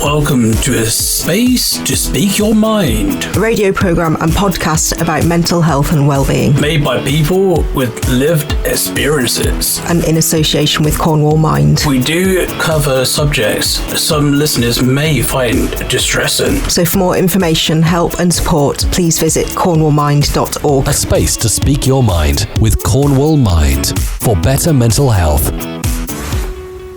Welcome to a space to speak your mind. A radio programme and podcast about mental health and well-being. Made by people with lived experiences. And in association with Cornwall Mind. We do cover subjects some listeners may find distressing. So for more information, help and support, please visit cornwallmind.org. A space to speak your mind with Cornwall Mind for better mental health.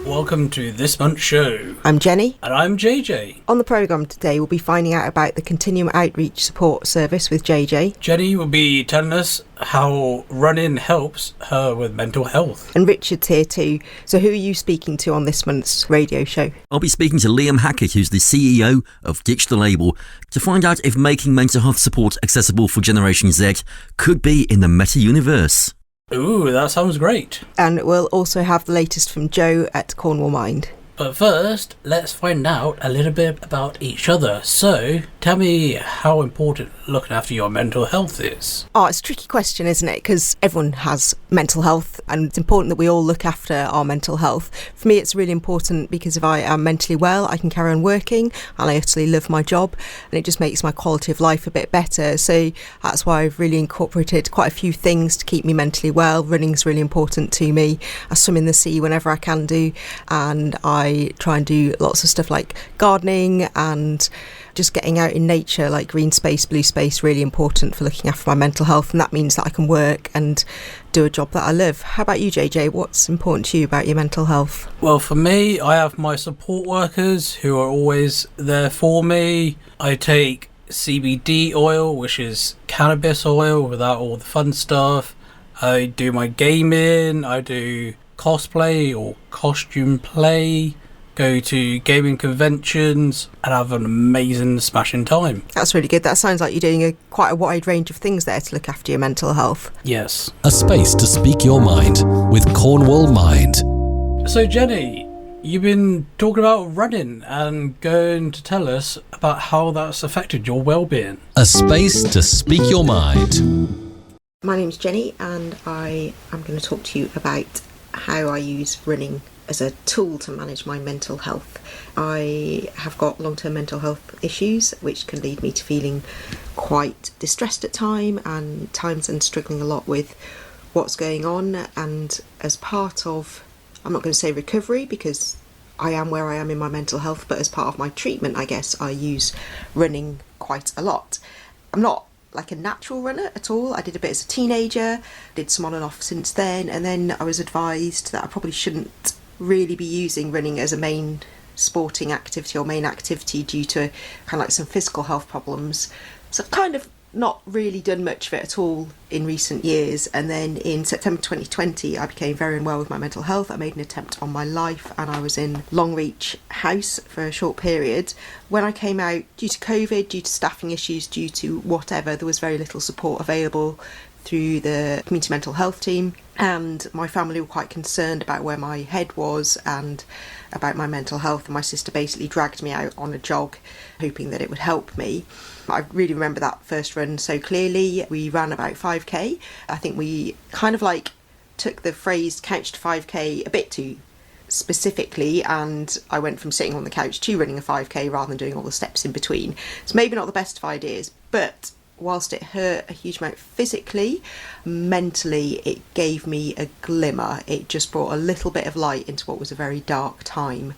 Welcome to this month's show. I'm Jenny. And I'm JJ. On the programme today, we'll be finding out about the Continuum Outreach Support Service with JJ. Jenny will be telling us how running helps her with mental health. And Richard's here too. So who are you speaking to on this month's radio show? I'll be speaking to Liam Hackett, who's the CEO of Ditch the Label, to find out if making mental health support accessible for Generation Z could be in the Metauniverse. Ooh, that sounds great. And we'll also have the latest from Joe at Cornwall Mind. But first, let's find out a little bit about each other. So, tell me how important looking after your mental health is. Oh, it's a tricky question, isn't it? Because everyone has mental health and it's important that we all look after our mental health. For me, it's really important because if I am mentally well, I can carry on working and I utterly love my job and it just makes my quality of life a bit better. So that's why I've really incorporated quite a few things to keep me mentally well. Running's really important to me. I swim in the sea whenever I can do, and I try and do lots of stuff like gardening and just getting out in nature, like green space, blue space, really important for looking after my mental health, and that means that I can work and do a job that I love. How about you, JJ? What's important to you about your mental health? Well, for me, I have my support workers who are always there for me. I take CBD oil, which is cannabis oil without all the fun stuff. I do my gaming, I do cosplay or costume play, go to gaming conventions and have an amazing smashing time. That's really good. That sounds like you're doing quite a wide range of things there to look after your mental health. Yes. A space to speak your mind with Cornwall Mind. So Jenny, you've been talking about running and going to tell us about how that's affected your well-being. A space to speak your mind. My name's Jenny and I am going to talk to you about how I use running as a tool to manage my mental health. I have got long-term mental health issues which can lead me to feeling quite distressed at times and struggling a lot with what's going on, and as part of, I'm not going to say recovery because I am where I am in my mental health, but as part of my treatment, I guess I use running quite a lot. I'm not like a natural runner at all. I did a bit as a teenager, did some on and off since then, and then I was advised that I probably shouldn't really be using running as a main sporting activity or main activity due to kind of like some physical health problems. So I've kind of not really done much of it at all in recent years, and then in September 2020 I became very unwell with my mental health. I made an attempt on my life and I was in Longreach House for a short period. When I came out, due to COVID, due to staffing issues, due to whatever, there was very little support available through the community mental health team, and my family were quite concerned about where my head was and about my mental health, and my sister basically dragged me out on a jog hoping that it would help me. I really remember that first run so clearly. We ran about 5k. I think we kind of like took the phrase couch to 5k a bit too specifically, and I went from sitting on the couch to running a 5k rather than doing all the steps in between. It's maybe not the best of ideas, but whilst it hurt a huge amount physically, mentally it gave me a glimmer. It just brought a little bit of light into what was a very dark time.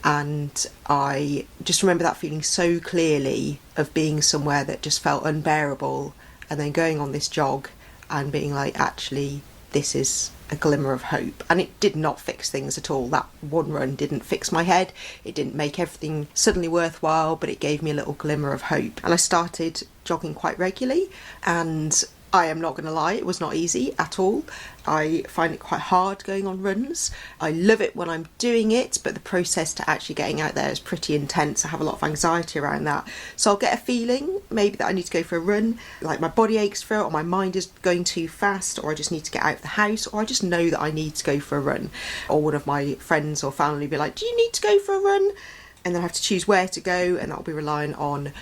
And I just remember that feeling so clearly of being somewhere that just felt unbearable, and then going on this jog and being like, actually, this is a glimmer of hope. And it did not fix things at all. That one run didn't fix my head. It didn't make everything suddenly worthwhile, but it gave me a little glimmer of hope. And I started jogging quite regularly, and I am not going to lie, it was not easy at all. I find it quite hard going on runs. I love it when I'm doing it, but the process to actually getting out there is pretty intense. I have a lot of anxiety around that. So I'll get a feeling maybe that I need to go for a run, like my body aches for it, or my mind is going too fast, or I just need to get out of the house, or I just know that I need to go for a run. Or one of my friends or family will be like, do you need to go for a run? And then I have to choose where to go, and that'll be relying on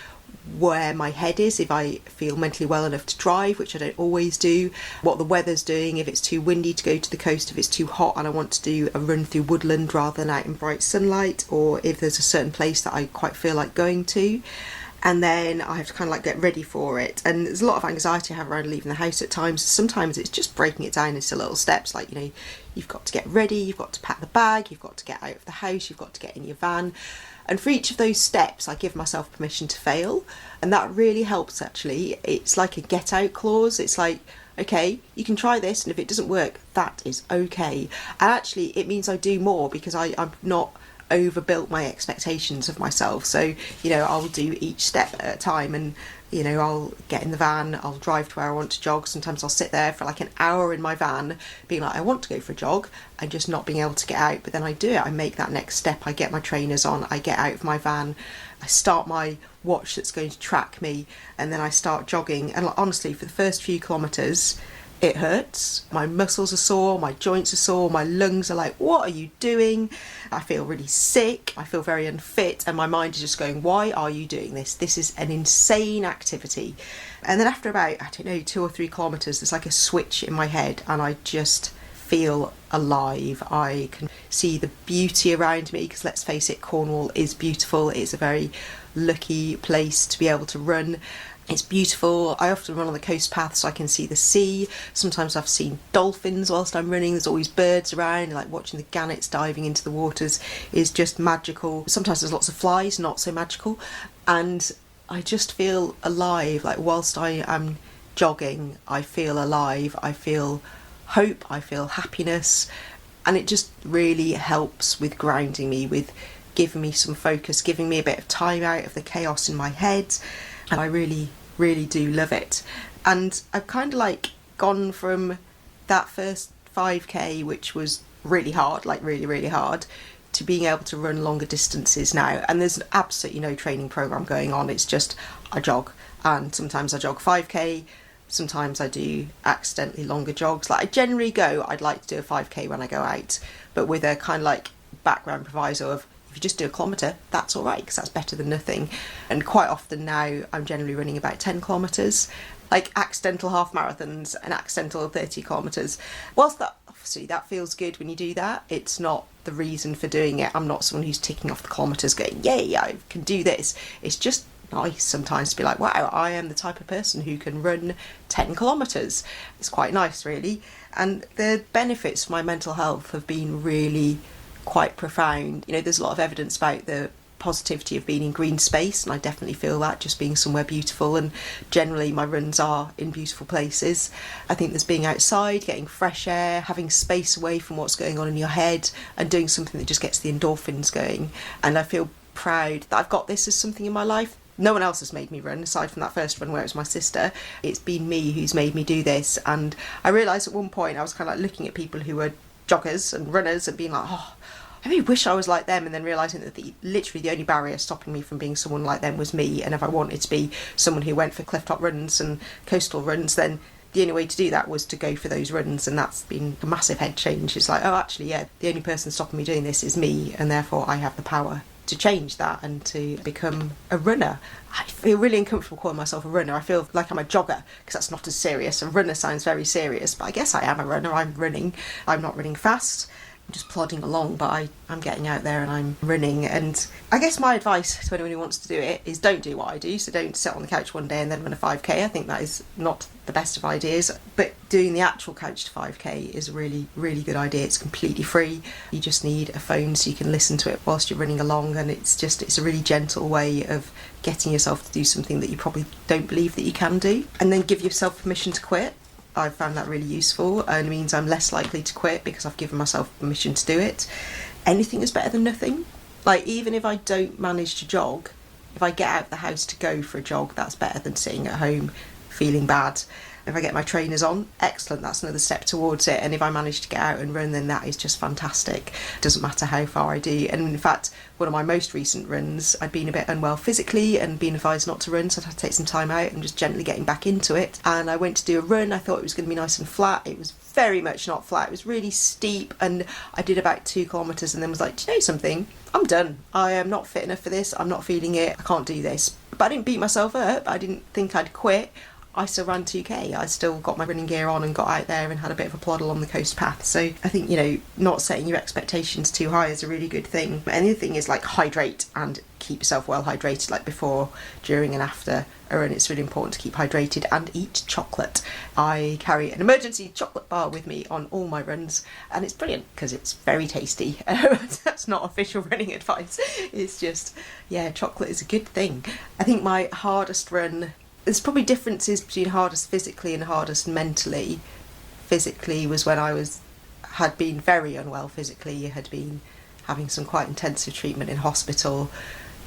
where my head is, if I feel mentally well enough to drive, which I don't always do, what the weather's doing, if it's too windy to go to the coast, if it's too hot and I want to do a run through woodland rather than out in bright sunlight, or if there's a certain place that I quite feel like going to. And then I have to kind of like get ready for it. And there's a lot of anxiety I have around leaving the house at times. Sometimes it's just breaking it down into little steps, like, you know, you've got to get ready, you've got to pack the bag, you've got to get out of the house, you've got to get in your van. And for each of those steps, I give myself permission to fail. And that really helps, actually. It's like a get out clause. It's like, okay, you can try this, and if it doesn't work, that is okay. And actually, it means I do more because I'm not overbuilt my expectations of myself. So, you know, I'll do each step at a time, and, you know, I'll get in the van, I'll drive to where I want to jog. Sometimes I'll sit there for like an hour in my van being like, I want to go for a jog, and just not being able to get out. But then I do it, I make that next step, I get my trainers on, I get out of my van, I start my watch that's going to track me, and then I start jogging. And like, honestly, for the first few kilometres, it hurts. My muscles are sore, my joints are sore, my lungs are like, what are you doing? I feel really sick, I feel very unfit, and my mind is just going, why are you doing this? This is an insane activity. And then after about, I don't know, 2 or 3 kilometres, there's like a switch in my head, and I just feel alive. I can see the beauty around me, because let's face it, Cornwall is beautiful. It's a very lucky place to be able to run. It's beautiful. I often run on the coast path so I can see the sea. Sometimes I've seen dolphins whilst I'm running. There's always birds around, like watching the gannets diving into the waters is just magical. Sometimes there's lots of flies, not so magical. And I just feel alive. Like whilst I am jogging, I feel alive. I feel hope, I feel happiness. And it just really helps with grounding me, with giving me some focus, giving me a bit of time out of the chaos in my head. And I really, really do love it. And I've kind of like gone from that first 5k, which was really hard, like really, really hard, to being able to run longer distances now. And there's absolutely no training program going on. It's just I jog, and sometimes I jog 5k, sometimes I do accidentally longer jogs. Like I generally go, I'd like to do a 5k when I go out, but with a kind of like background proviso of, if you just do a kilometre, that's all right, because that's better than nothing. And quite often now, I'm generally running about 10 kilometres, like accidental half marathons and accidental 30 kilometres. Whilst that, obviously, that feels good when you do that, it's not the reason for doing it. I'm not someone who's ticking off the kilometres going, yay, I can do this. It's just nice sometimes to be like, wow, I am the type of person who can run 10 kilometres. It's quite nice, really. And the benefits for my mental health have been really quite profound. You know, there's a lot of evidence about the positivity of being in green space, and I definitely feel that, just being somewhere beautiful. And generally my runs are in beautiful places. I think there's being outside, getting fresh air, having space away from what's going on in your head, and doing something that just gets the endorphins going. And I feel proud that I've got this as something in my life. No one else has made me run, aside from that first run where it was my sister. It's been me who's made me do this. And I realised at one point I was kind of like looking at people who were joggers and runners and being like, oh, I really wish I was like them, and then realising that literally the only barrier stopping me from being someone like them was me. And if I wanted to be someone who went for clifftop runs and coastal runs, then the only way to do that was to go for those runs. And that's been a massive head change. It's like, oh, actually, yeah, the only person stopping me doing this is me, and therefore I have the power to change that and to become a runner. I feel really uncomfortable calling myself a runner. I feel like I'm a jogger, because that's not as serious. A runner sounds very serious, but I guess I am a runner. I'm running. I'm not running fast. I'm just plodding along, but I'm getting out there and I'm running. And I guess my advice to anyone who wants to do it is don't do what I do. So don't sit on the couch one day and then run a 5k. I think that is not the best of ideas. But doing the actual couch to 5k is a really, really good idea. It's completely free. You just need a phone so you can listen to it whilst you're running along. And it's a really gentle way of getting yourself to do something that you probably don't believe that you can do. And then give yourself permission to quit. I've found that really useful, and it means I'm less likely to quit because I've given myself permission to do it. Anything is better than nothing. Like, even if I don't manage to jog, if I get out of the house to go for a jog, that's better than sitting at home feeling bad. If I get my trainers on, excellent, that's another step towards it. And if I manage to get out and run, then that is just fantastic. Doesn't matter how far I do. And in fact, one of my most recent runs, I'd been a bit unwell physically and been advised not to run, so I'd had to take some time out and just gently getting back into it. And I went to do a run. I thought it was going to be nice and flat. It was very much not flat. It was really steep, and I did about 2 kilometres and then was like, do you know something? I'm done. I am not fit enough for this. I'm not feeling it. I can't do this. But I didn't beat myself up. I didn't think I'd quit. I still ran 2K. I still got my running gear on and got out there and had a bit of a plod along the coast path. So I think, not setting your expectations too high is a really good thing. But the other thing is hydrate and keep yourself well hydrated, before, during and after a run. It's really important to keep hydrated and eat chocolate. I carry an emergency chocolate bar with me on all my runs, and it's brilliant because it's very tasty. That's not official running advice. It's just, chocolate is a good thing. I think my hardest run, there's probably differences between hardest physically and hardest mentally. Physically was when I had been very unwell physically, had been having some quite intensive treatment in hospital,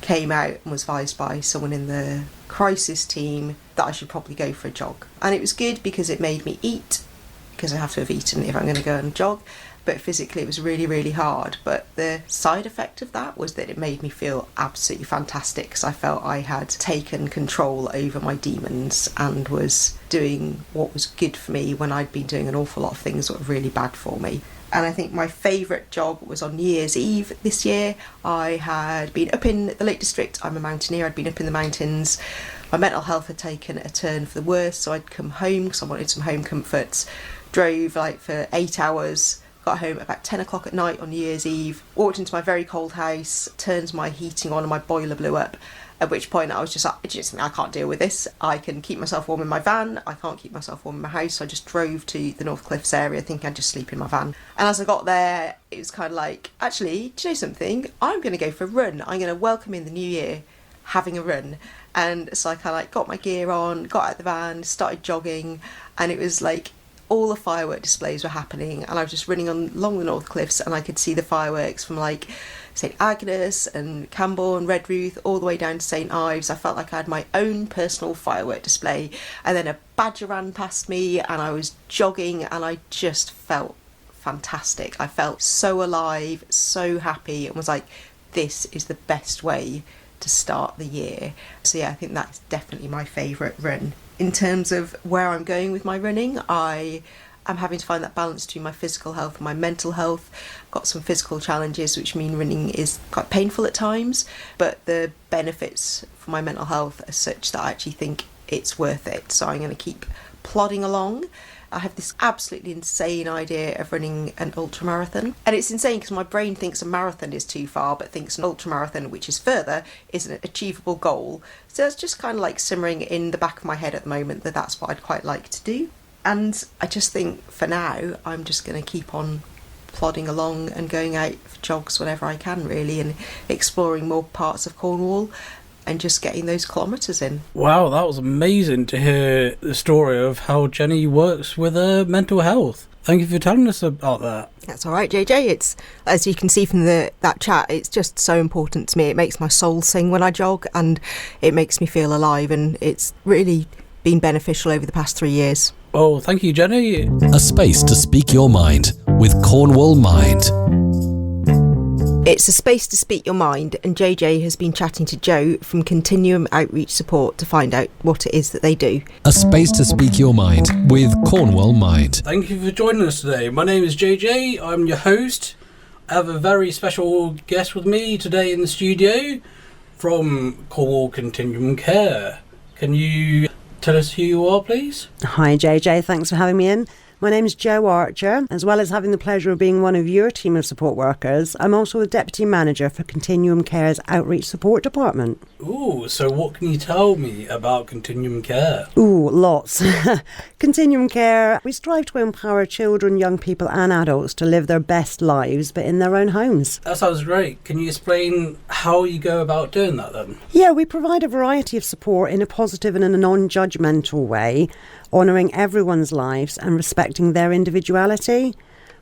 came out and was advised by someone in the crisis team that I should probably go for a jog. And it was good because it made me eat, because I have to have eaten if I'm going to go and jog. But physically it was really, really hard. But the side effect of that was that it made me feel absolutely fantastic, because I felt I had taken control over my demons and was doing what was good for me when I'd been doing an awful lot of things that were really bad for me. And I think my favourite jog was on New Year's Eve this year. I had been up in the Lake District. I'm a mountaineer. I'd been up in the mountains. My mental health had taken a turn for the worse, so I'd come home because I wanted some home comforts. Drove for 8 hours. Got home at about 10 o'clock at night on New Year's Eve, walked into my very cold house, turned my heating on and my boiler blew up, at which point I was just I can't deal with this. I can keep myself warm in my van, I can't keep myself warm in my house, so I just drove to the North Cliffs area thinking I'd just sleep in my van. And as I got there, it was kind of actually, do you know something? I'm going to go for a run. I'm going to welcome in the new year having a run. And so I kind of got my gear on, got out the van, started jogging, and it was all the firework displays were happening, and I was just running along the North Cliffs, and I could see the fireworks from St Agnes and Camborne, Redruth, all the way down to St Ives. I felt like I had my own personal firework display, and then a badger ran past me, and I was jogging, and I just felt fantastic. I felt so alive, so happy, and was this is the best way to start the year. So I think that's definitely my favourite run. In terms of where I'm going with my running, I am having to find that balance between my physical health and my mental health. I've got some physical challenges, which mean running is quite painful at times, but the benefits for my mental health are such that I actually think it's worth it. So I'm going to keep plodding along. I have this absolutely insane idea of running an ultramarathon. And it's insane because my brain thinks a marathon is too far, but thinks an ultramarathon, which is further, is an achievable goal. So it's just kind of simmering in the back of my head at the moment that that's what I'd quite like to do. And I just think for now, I'm just going to keep on plodding along and going out for jogs whenever I can, really, and exploring more parts of Cornwall and just getting those kilometres in. Wow, that was amazing to hear the story of how Jenny works with her mental health. Thank you for telling us about that. That's all right, JJ. It's, as you can see from that chat, it's just so important to me. It makes my soul sing when I jog, and it makes me feel alive, and it's really been beneficial over the past 3 years. Oh, thank you, Jenny. A space to speak your mind with Cornwall Mind. It's a space to speak your mind, and JJ has been chatting to Joe from Continuum Outreach Support to find out what it is that they do. A space to speak your mind with Cornwall Mind. Thank you for joining us today. My name is JJ. I'm your host. I have a very special guest with me today in the studio from Cornwall Continuum Care. Can you tell us who you are, please? Hi JJ, thanks for having me in. My name's Jo Archer. As well as having the pleasure of being one of your team of support workers, I'm also the Deputy Manager for Continuum Care's Outreach Support Department. Ooh, so what can you tell me about Continuum Care? Ooh, lots. Continuum Care, we strive to empower children, young people and adults to live their best lives, but in their own homes. That sounds great. Can you explain how you go about doing that then? Yeah, we provide a variety of support in a positive and in a non-judgmental way, honouring everyone's lives and respecting their individuality.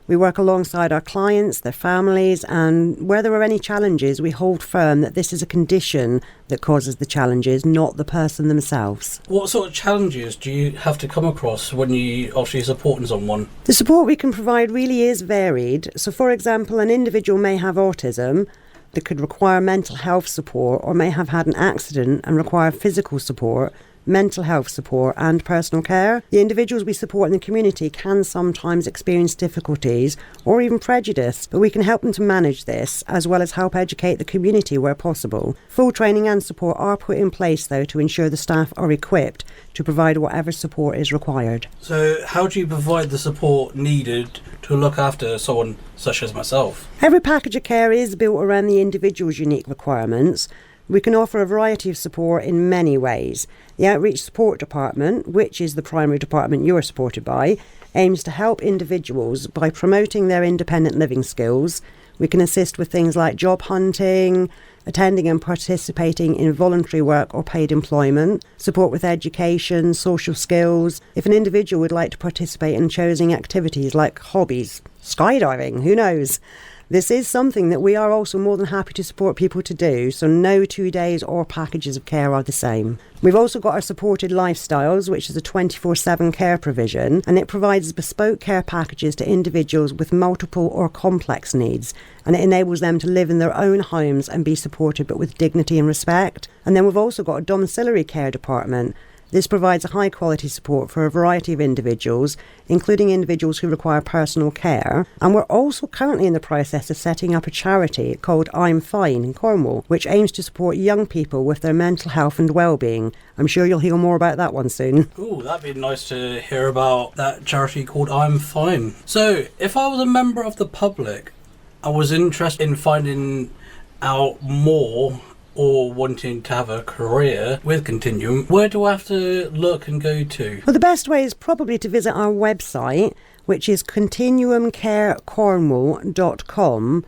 We work alongside our clients, their families, and where there are any challenges, we hold firm that this is a condition that causes the challenges, not the person themselves. What sort of challenges do you have to come across when you actually supporting someone? The support we can provide really is varied. So, for example, an individual may have autism that could require mental health support, or may have had an accident and require physical support mental health support and personal care. The individuals we support in the community can sometimes experience difficulties or even prejudice, but we can help them to manage this as well as help educate the community where possible. Full training and support are put in place though to ensure the staff are equipped to provide whatever support is required. So how do you provide the support needed to look after someone such as myself? Every package of care is built around the individual's unique requirements. We can offer a variety of support in many ways. The Outreach Support Department, which is the primary department you're supported by, aims to help individuals by promoting their independent living skills. We can assist with things like job hunting, attending and participating in voluntary work or paid employment, support with education, social skills. If an individual would like to participate in choosing activities like hobbies, skydiving, who knows? This is something that we are also more than happy to support people to do, so no 2 days or packages of care are the same. We've also got our supported lifestyles, which is a 24/7 care provision, and it provides bespoke care packages to individuals with multiple or complex needs, and it enables them to live in their own homes and be supported but with dignity and respect. And then we've also got a domiciliary care department. This provides a high quality support for a variety of individuals, including individuals who require personal care. And we're also currently in the process of setting up a charity called I'm Fine in Cornwall, which aims to support young people with their mental health and well-being. I'm sure you'll hear more about that one soon. Ooh, that'd be nice to hear about that charity called I'm Fine. So, if I was a member of the public, I was interested in finding out more or wanting to have a career with Continuum, where do I have to look and go to? Well, the best way is probably to visit our website, which is continuumcarecornwall.com,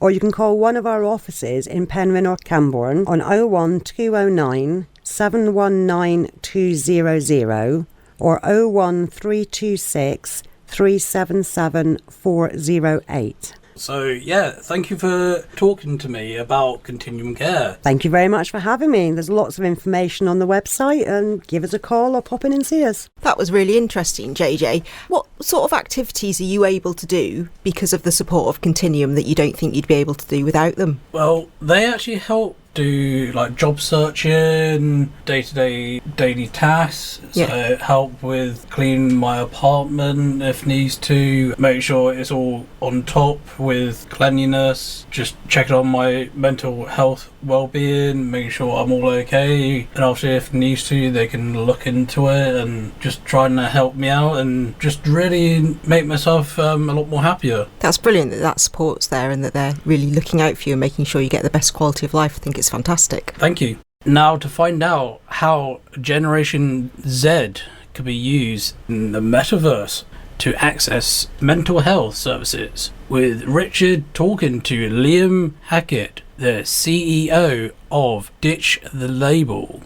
or you can call one of our offices in Penryn or Camborne on 01209 719 200 or 01326 377 408. So, yeah, thank you for talking to me about Continuum Care. Thank you very much for having me. There's lots of information on the website, and give us a call or pop in and see us. That was really interesting, JJ. What sort of activities are you able to do because of the support of Continuum that you don't think you'd be able to do without them? Well, they actually help do like job searching, day-to-day daily tasks, so help with cleaning my apartment if needs to, make sure it's all on top with cleanliness, just checking on my mental health well-being, making sure I'm all okay, and obviously if needs to they can look into it and just trying to help me out and just really make myself a lot more happier. That's brilliant that support's there and that they're really looking out for you and making sure you get the best quality of life. I think it's fantastic. Thank you. Now to find out how Generation Z could be used in the Metaverse to access mental health services, with Richard talking to Liam Hackett, the CEO of Ditch the Label.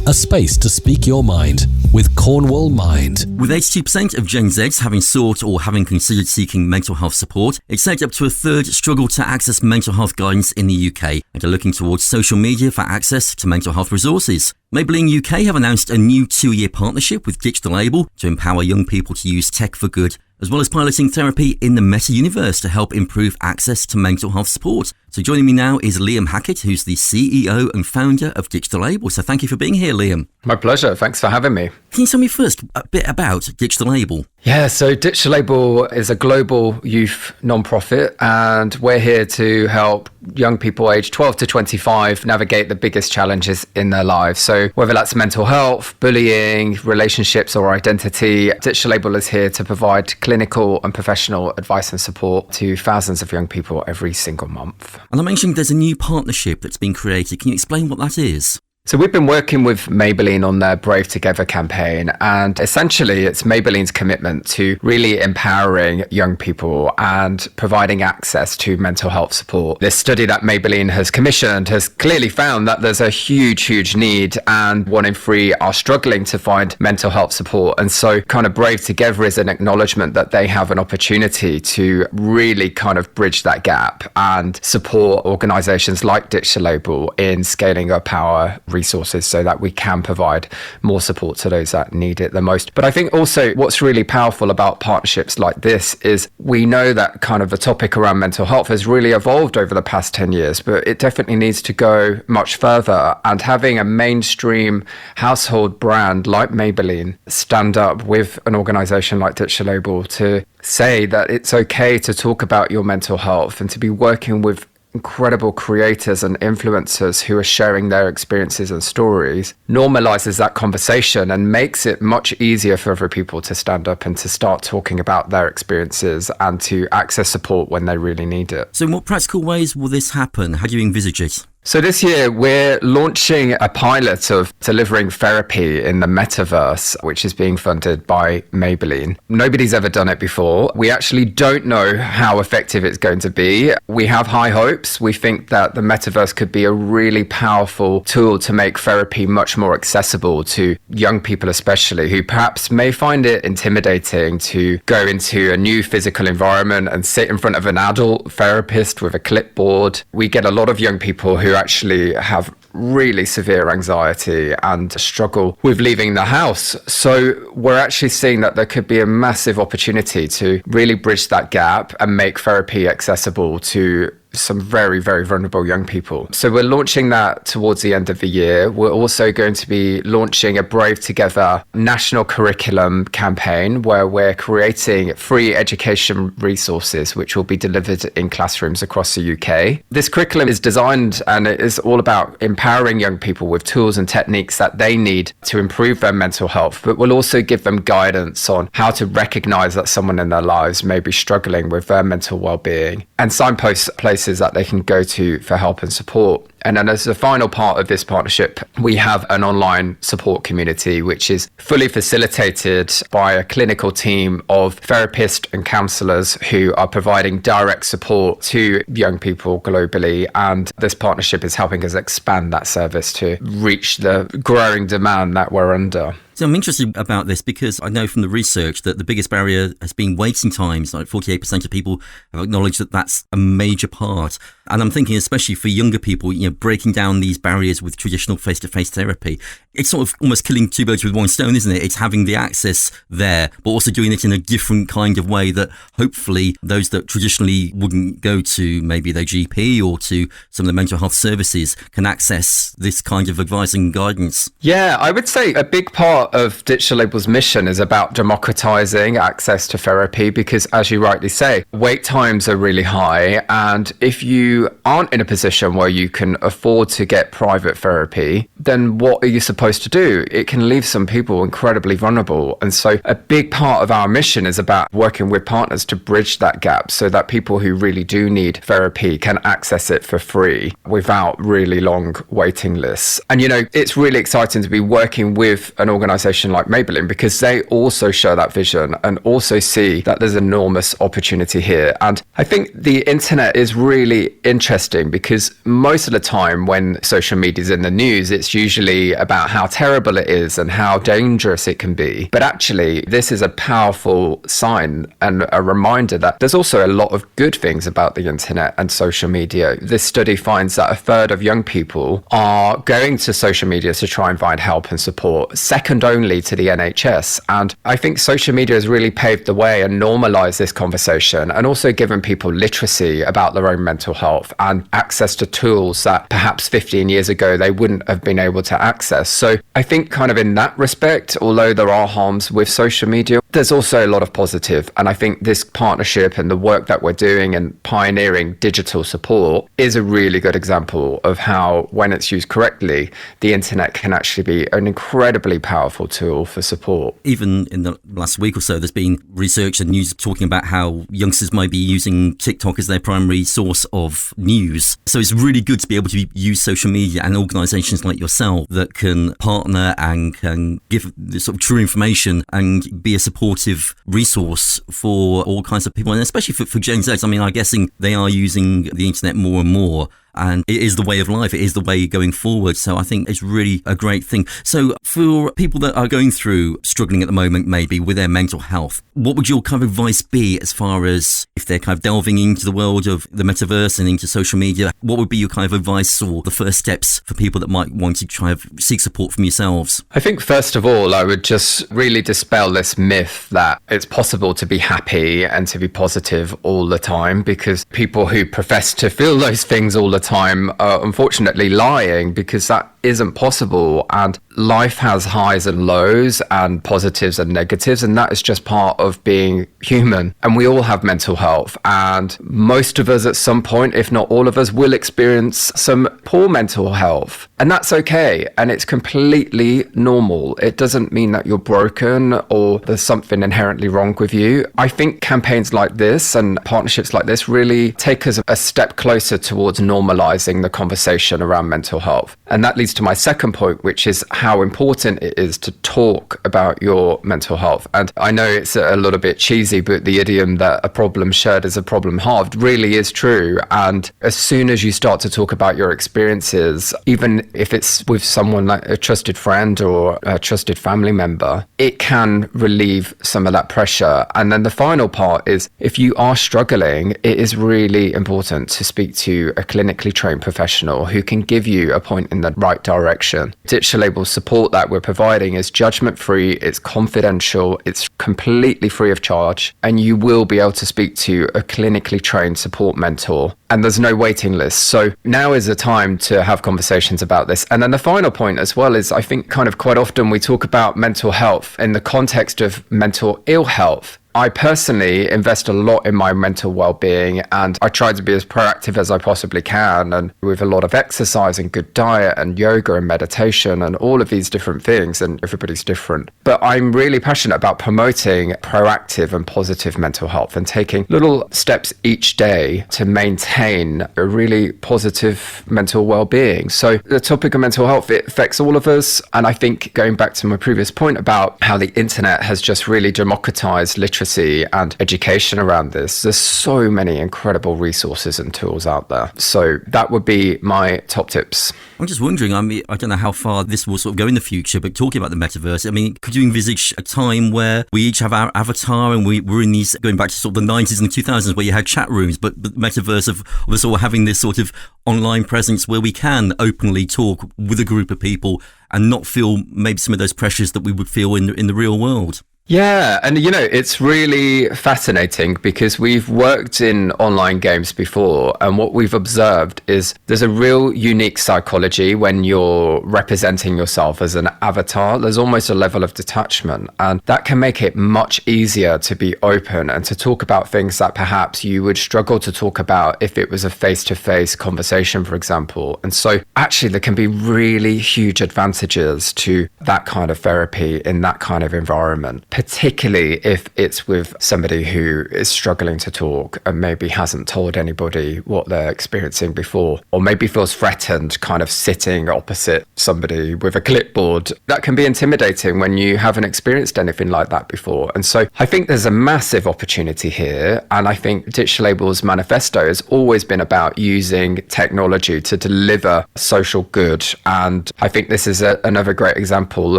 A space to speak your mind with Cornwall Mind. With 82% of Gen Zs having sought or having considered seeking mental health support, it's said up to a third struggle to access mental health guidance in the UK and are looking towards social media for access to mental health resources. Maybelline UK have announced a new 2-year partnership with Ditch the Label to empower young people to use tech for good, as well as piloting therapy in the Metauniverse to help improve access to mental health support. So joining me now is Liam Hackett, who's the CEO and founder of Ditch the Label. So thank you for being here, Liam. My pleasure. Thanks for having me. Can you tell me first a bit about Ditch the Label? Yeah, so Ditch the Label is a global youth non-profit, and we're here to help young people aged 12 to 25 navigate the biggest challenges in their lives. So whether that's mental health, bullying, relationships or identity, Ditch the Label is here to provide clinical and professional advice and support to thousands of young people every single month. And I mentioned there's a new partnership that's been created. Can you explain what that is? So we've been working with Maybelline on their Brave Together campaign, and essentially it's Maybelline's commitment to really empowering young people and providing access to mental health support. This study that Maybelline has commissioned has clearly found that there's a huge need, and 1 in 3 are struggling to find mental health support. And so kind of Brave Together is an acknowledgement that they have an opportunity to really kind of bridge that gap and support organisations like Ditch the Label in scaling up our resources so that we can provide more support to those that need it the most. But I think also what's really powerful about partnerships like this is we know that kind of the topic around mental health has really evolved over the past 10 years, but it definitely needs to go much further. And having a mainstream household brand like Maybelline stand up with an organization like Digital Label to say that it's okay to talk about your mental health and to be working with incredible creators and influencers who are sharing their experiences and stories normalizes that conversation and makes it much easier for other people to stand up and to start talking about their experiences and to access support when they really need it. So in what practical ways will this happen? How do you envisage it? So this year, we're launching a pilot of delivering therapy in the Metaverse, which is being funded by Maybelline. Nobody's ever done it before. We actually don't know how effective it's going to be. We have high hopes. We think that the Metaverse could be a really powerful tool to make therapy much more accessible to young people, especially, who perhaps may find it intimidating to go into a new physical environment and sit in front of an adult therapist with a clipboard. We get a lot of young people who actually have really severe anxiety and struggle with leaving the house. So we're actually seeing that there could be a massive opportunity to really bridge that gap and make therapy accessible to some very, very vulnerable young people. So we're launching that towards the end of the year. We're also going to be launching a Brave Together national curriculum campaign where we're creating free education resources which will be delivered in classrooms across the UK. This curriculum is designed and it is all about empowering young people with tools and techniques that they need to improve their mental health, but we'll also give them guidance on how to recognize that someone in their lives may be struggling with their mental well-being and signpost places that they can go to for help and support. And then as the final part of this partnership, we have an online support community, which is fully facilitated by a clinical team of therapists and counsellors who are providing direct support to young people globally. And this partnership is helping us expand that service to reach the growing demand that we're under. So I'm interested about this because I know from the research that the biggest barrier has been waiting times. Like 48% of people have acknowledged that that's a major part. And I'm thinking especially for younger people, breaking down these barriers with traditional face-to-face therapy. It's sort of almost killing two birds with one stone, isn't it? It's having the access there, but also doing it in a different kind of way that hopefully those that traditionally wouldn't go to maybe their GP or to some of the mental health services can access this kind of advice and guidance. Yeah, I would say a big part of Digital Label's mission is about democratizing access to therapy because, as you rightly say, wait times are really high. And if you aren't in a position where you can afford to get private therapy, then what are you supposed to do? It can leave some people incredibly vulnerable. And so a big part of our mission is about working with partners to bridge that gap so that people who really do need therapy can access it for free without really long waiting lists. And, it's really exciting to be working with an organization like Maybelline because they also share that vision and also see that there's enormous opportunity here. And I think the internet is really interesting because most of the time when social media is in the news, it's usually about how terrible it is and how dangerous it can be. But actually, this is a powerful sign and a reminder that there's also a lot of good things about the internet and social media. This study finds that a third of young people are going to social media to try and find help and support, second only to the NHS. And I think social media has really paved the way and normalized this conversation and also given people literacy about their own mental health and access to tools that perhaps 15 years ago they wouldn't have been able to access. So I think kind of in that respect, although there are harms with social media, there's also a lot of positive. And I think this partnership and the work that we're doing and pioneering digital support is a really good example of how, when it's used correctly, the internet can actually be an incredibly powerful tool for support. Even in the last week or so, there's been research and news talking about how youngsters might be using TikTok as their primary source of news. So it's really good to be able to use social media and organisations like yourself that can partner and can give the sort of true information and be a supportive resource for all kinds of people, and especially for Gen Z. I mean, I'm guessing they are using the internet more and more. and it is the way of life. It is the way going forward. So I think it's really a great thing. So for people that are going through struggling at the moment, maybe with their mental health, what would your kind of advice be as far as if they're kind of delving into the world of the metaverse and into social media? What would be your kind of advice or the first steps for people that might want to try and seek support from yourselves? I think first of all, I would just really dispel this myth that it's possible to be happy and to be positive all the time, because people who profess to feel those things all the time are unfortunately lying, because that isn't possible. And life has highs and lows and positives and negatives, and that is just part of being human. And we all have mental health, and most of us at some point, if not all of us, will experience some poor mental health, and that's okay, and it's completely normal. It doesn't mean that you're broken or there's something inherently wrong with you. I think campaigns like this and partnerships like this really take us a step closer towards normalizing the conversation around mental health. And that leads to my second point, which is how important it is to talk about your mental health. And I know it's a little bit cheesy, but the idiom that a problem shared is a problem halved really is true. And as soon as you start to talk about your experiences, even if it's with someone like a trusted friend or a trusted family member, it can relieve some of that pressure. And then the final part is, if you are struggling, it is really important to speak to a clinically trained professional who can give you a point in the right direction. Digital Label's support that we're providing is judgment-free, it's confidential, it's completely free of charge, and you will be able to speak to a clinically trained support mentor. And there's no waiting list. So now is the time to have conversations about this. And then the final point as well is, I think kind of quite often we talk about mental health in the context of mental ill health. I personally invest a lot in my mental well-being, and I try to be as proactive as I possibly can, and with a lot of exercise and good diet and yoga and meditation and all of these different things, and everybody's different. But I'm really passionate about promoting proactive and positive mental health and taking little steps each day to maintain a really positive mental well-being. So the topic of mental health, it affects all of us. And I think going back to my previous point about how the internet has just really democratized literacy and education around this, there's so many incredible resources and tools out there. So that would be my top tips. I'm just wondering, I mean, I don't know how far this will sort of go in the future, but talking about the metaverse, I mean, could you envisage a time where we each have our avatar and we're in these, going back to sort of the 90s and the 2000s where you had chat rooms, but the metaverse of us all having this sort of online presence where we can openly talk with a group of people and not feel maybe some of those pressures that we would feel in the real world? Yeah, and it's really fascinating because we've worked in online games before, and what we've observed is there's a real unique psychology when you're representing yourself as an avatar. There's almost a level of detachment, and that can make it much easier to be open and to talk about things that perhaps you would struggle to talk about if it was a face-to-face conversation, for example. And so actually there can be really huge advantages to that kind of therapy in that kind of environment, particularly if it's with somebody who is struggling to talk and maybe hasn't told anybody what they're experiencing before, or maybe feels threatened kind of sitting opposite somebody with a clipboard. That can be intimidating when you haven't experienced anything like that before. And so I think there's a massive opportunity here. And I think Digital Label's manifesto has always been about using technology to deliver social good. And I think this is another great example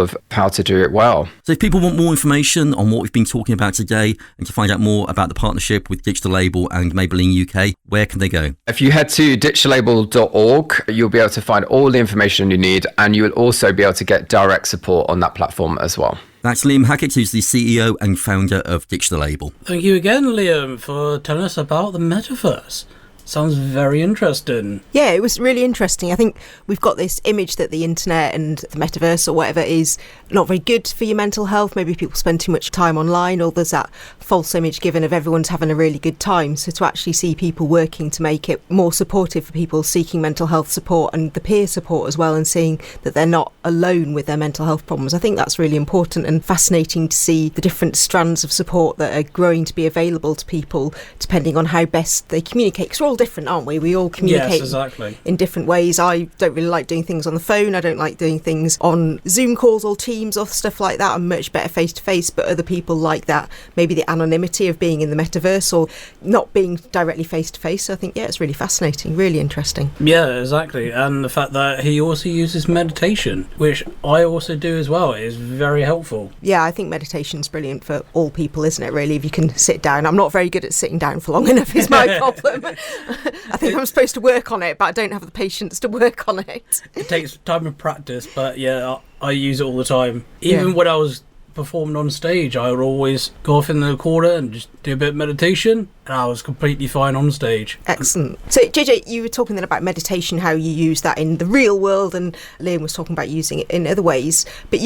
of how to do it well. So if people want more information on what we've been talking about today and to find out more about the partnership with Digital Label and Maybelline UK, where can they go? If you head to digitallabel.org, you'll be able to find all the information you need, and you will also be able to get direct support on that platform as well. That's Liam Hackett, who's the CEO and founder of Digital Label. Thank you again, Liam, for telling us about the metaverse. Sounds very interesting. Yeah, it was really interesting. I think we've got this image that the internet and the metaverse or whatever is not very good for your mental health. Maybe people spend too much time online, or there's that false image given of everyone's having a really good time. So to actually see people working to make it more supportive for people seeking mental health support and the peer support as well, and seeing that they're not alone with their mental health problems, I think that's really important and fascinating to see the different strands of support that are growing to be available to people depending on how best they communicate. Because we're all different, aren't we? We all communicate Yes, exactly. in different ways. I don't really like doing things on the phone. I don't like doing things on Zoom calls or Teams or stuff like that. I'm much better face to face, but other people like that, maybe the anonymity of being in the metaverse or not being directly face to face. So I think, yeah, it's really fascinating, really interesting. Yeah, exactly. And the fact that he also uses meditation, which I also do as well, is very helpful. Yeah, I think meditation's brilliant for all people, isn't it, really, if you can sit down. I'm not very good at sitting down for long enough, is my problem. I think I'm supposed to work on it, but I don't have the patience to work on it. It takes time and practice, but yeah, I use it all the time. Even when I was performing on stage, I would always go off in the corner and just do a bit of meditation, and I was completely fine on stage. Excellent. So JJ, you were talking then about meditation, how you use that in the real world, and Liam was talking about using it in other ways, but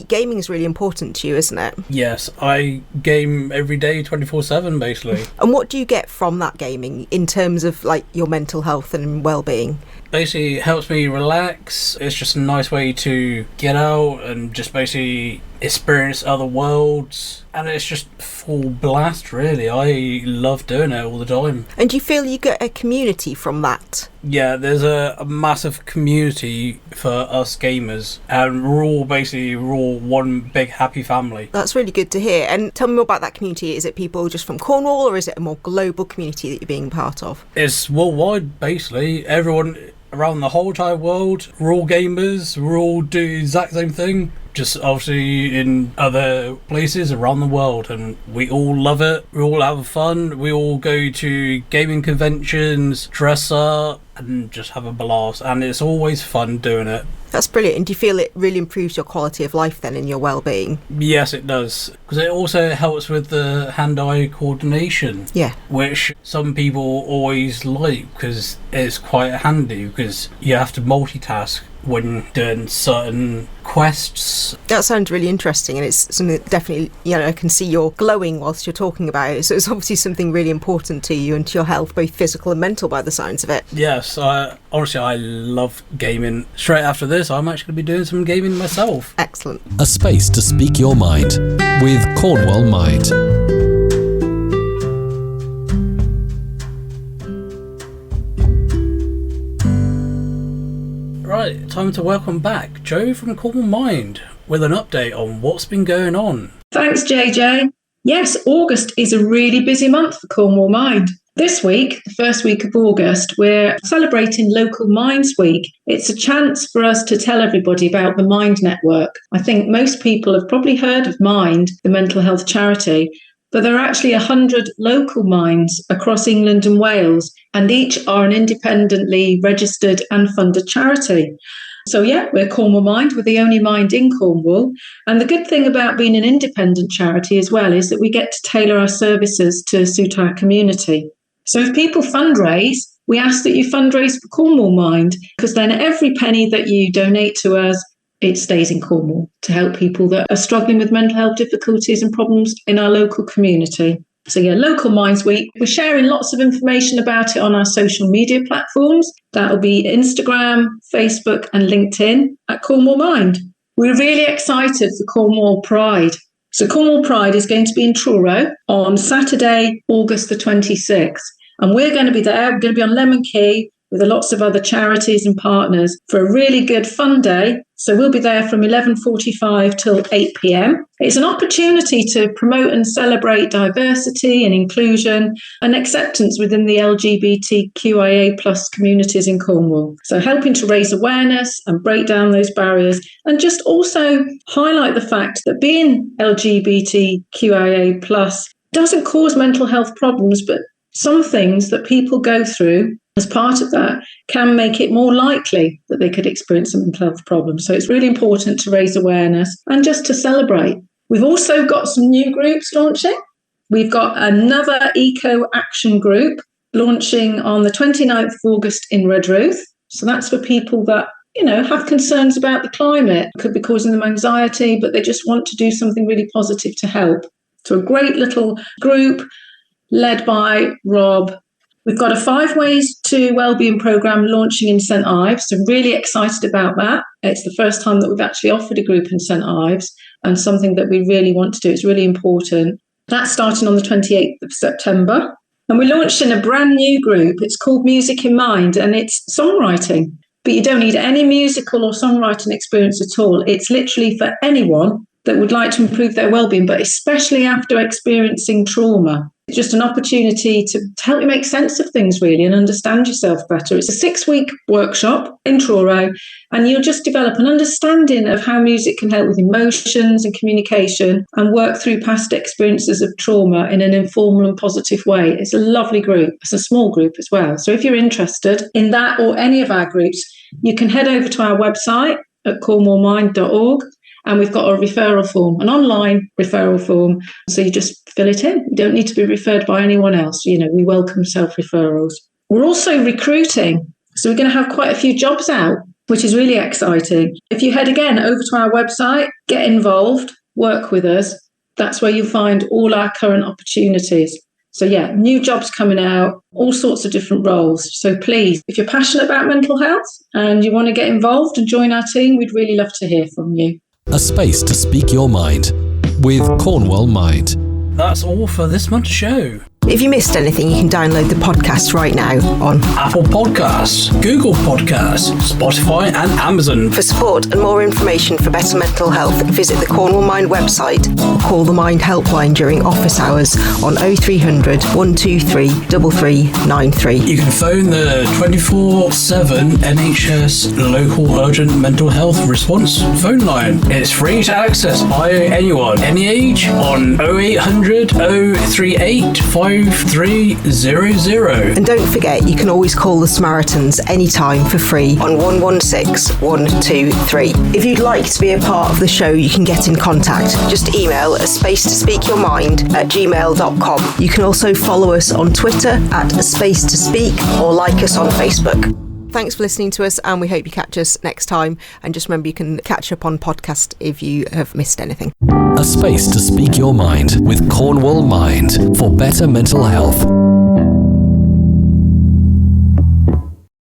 gaming is really important to you, isn't it? Yes, I game every day 24/7 basically. And what do you get from that gaming in terms of like your mental health and well-being? Basically, it helps me relax. It's just a nice way to get out and just basically experience other worlds, and it's just full blast, really. I love doing it all the time. And do you feel you get a community from that? Yeah, there's a massive community for us gamers, and we're all one big happy family. That's really good to hear. And tell me more about that community. Is it people just from Cornwall, or is it a more global community that you're being part of? It's worldwide, basically. Everyone around the whole entire world, we're all gamers, we all do the exact same thing, just obviously in other places around the world, and we all love it, we all have fun, we all go to gaming conventions, dress up and just have a blast, and it's always fun doing it. That's brilliant. And do you feel it really improves your quality of life then and your well-being? Yes, it does, because it also helps with the hand-eye coordination, which some people always like, because it's quite handy, because you have to multitask when doing certain quests. That sounds really interesting, and it's something that definitely, I can see you're glowing whilst you're talking about it, so it's obviously something really important to you and to your health, both physical and mental, by the sounds of it. Yes, honestly, I love gaming. Straight after this, I'm actually going to be doing some gaming myself. Excellent. A space to speak your mind with Cornwall Mind. Right, time to welcome back Joe from Cornwall Mind with an update on what's been going on. Thanks, JJ. Yes, August is a really busy month for Cornwall Mind. This week, the first week of August, we're celebrating Local Minds Week. It's a chance for us to tell everybody about the Mind Network. I think most people have probably heard of Mind, the mental health charity, but there are actually 100 local minds across England and Wales, and each are an independently registered and funded charity. So yeah, we're Cornwall Mind. We're the only mind in Cornwall. And the good thing about being an independent charity as well is that we get to tailor our services to suit our community. So if people fundraise, we ask that you fundraise for Cornwall Mind, because then every penny that you donate to us, it stays in Cornwall to help people that are struggling with mental health difficulties and problems in our local community. So yeah, Local Minds Week. We're sharing lots of information about it on our social media platforms. That'll be Instagram, Facebook and LinkedIn at Cornwall Mind. We're really excited for Cornwall Pride. So Cornwall Pride is going to be in Truro on Saturday, August the 26th. And we're going to be there. We're going to be on Lemon Quay with lots of other charities and partners for a really good fun day. So we'll be there from 11:45 till 8 p.m. It's an opportunity to promote and celebrate diversity and inclusion and acceptance within the LGBTQIA+ communities in Cornwall. So helping to raise awareness and break down those barriers, and just also highlight the fact that being LGBTQIA+ doesn't cause mental health problems, but some things that people go through as part of that can make it more likely that they could experience a mental health problem. So it's really important to raise awareness and just to celebrate. We've also got some new groups launching. We've got another Eco Action group launching on the 29th of August in Redruth. So that's for people that, have concerns about the climate. It could be causing them anxiety, but they just want to do something really positive to help. So a great little group led by Rob. We've got a 5 Ways to Wellbeing programme launching in St Ives, so really excited about that. It's the first time that we've actually offered a group in St Ives, and something that we really want to do. It's really important. That's starting on the 28th of September. And we launched in a brand new group. It's called Music in Mind, and it's songwriting. But you don't need any musical or songwriting experience at all. It's literally for anyone that would like to improve their well-being, but especially after experiencing trauma. It's just an opportunity to help you make sense of things, really, and understand yourself better. It's a 6-week workshop in Truro, and you'll just develop an understanding of how music can help with emotions and communication and work through past experiences of trauma in an informal and positive way. It's a lovely group. It's a small group as well. So if you're interested in that or any of our groups, you can head over to our website at cornwallmind.org. And we've got a referral form, an online referral form. So you just fill it in. You don't need to be referred by anyone else. You know, we welcome self-referrals. We're also recruiting. So we're going to have quite a few jobs out, which is really exciting. If you head again over to our website, get involved, work with us. That's where you'll find all our current opportunities. So yeah, new jobs coming out, all sorts of different roles. So please, if you're passionate about mental health and you want to get involved and join our team, we'd really love to hear from you. A space to speak your mind with Cornwall Mind. That's all for this month's show. If you missed anything, you can download the podcast right now on Apple Podcasts, Google Podcasts, Spotify and Amazon. For support and more information for better mental health, visit the Cornwall Mind website or call the Mind helpline during office hours on 0300 123 3393. You can phone the 24/7 NHS local urgent mental health response phone line. It's free to access by anyone, any age, on 0800 038 5300. And don't forget, you can always call the Samaritans anytime for free on 116 123. If you'd like to be a part of the show, you can get in contact. Just email spacetospeakyourmind@gmail.com. You can also follow us on Twitter @spacetospeak or like us on Facebook. Thanks for listening to us, and we hope you catch us next time. And just remember, you can catch up on podcast if you have missed anything. A space to speak your mind with Cornwall Mind for better mental health.